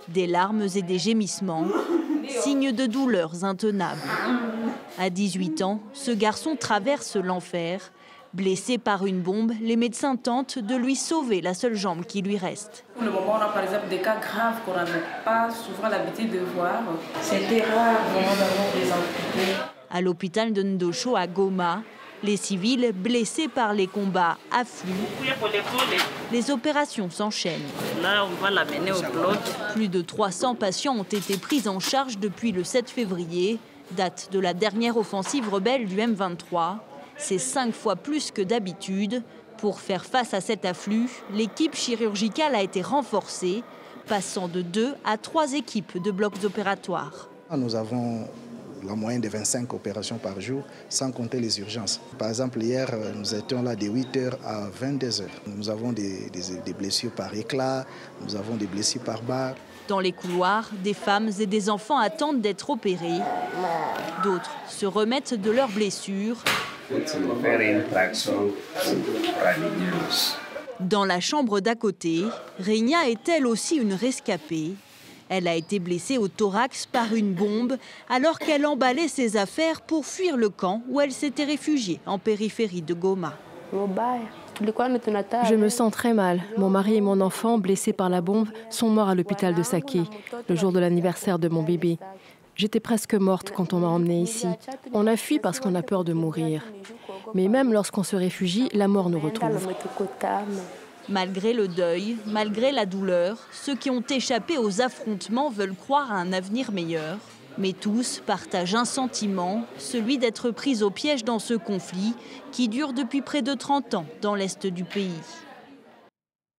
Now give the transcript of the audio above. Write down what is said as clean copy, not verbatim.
Des larmes et des gémissements, signe de douleurs intenables. À 18 ans, ce garçon traverse l'enfer. Blessé par une bombe, les médecins tentent de lui sauver la seule jambe qui lui reste. Pour le moment, on a par exemple des cas graves qu'on n'a pas souvent l'habitude de voir. C'était rare vraiment d'avoir des amputés. À l'hôpital de Ndosho à Goma, les civils blessés par les combats affluent. Les opérations s'enchaînent. Là, on va l'amener au bloc. Plus de 300 patients ont été pris en charge depuis le 7 février, date de la dernière offensive rebelle du M23. C'est 5 fois plus que d'habitude. Pour faire face à cet afflux, l'équipe chirurgicale a été renforcée, passant de 2 à 3 équipes de blocs opératoires. Nous avons la moyenne de 25 opérations par jour, sans compter les urgences. Par exemple, hier, nous étions là de 8h à 22h. Nous avons des blessures par éclat, nous avons des blessures par balle. Dans les couloirs, des femmes et des enfants attendent d'être opérés. D'autres se remettent de leurs blessures. Dans la chambre d'à côté, Reina est elle aussi une rescapée. Elle a été blessée au thorax par une bombe alors qu'elle emballait ses affaires pour fuir le camp où elle s'était réfugiée en périphérie de Goma. Je me sens très mal. Mon mari et mon enfant, blessés par la bombe, sont morts à l'hôpital de Saké, le jour de l'anniversaire de mon bébé. J'étais presque morte quand on m'a emmenée ici. On a fui parce qu'on a peur de mourir. Mais même lorsqu'on se réfugie, la mort nous retrouve. Malgré le deuil, malgré la douleur, ceux qui ont échappé aux affrontements veulent croire à un avenir meilleur. Mais tous partagent un sentiment, celui d'être pris au piège dans ce conflit qui dure depuis près de 30 ans dans l'est du pays.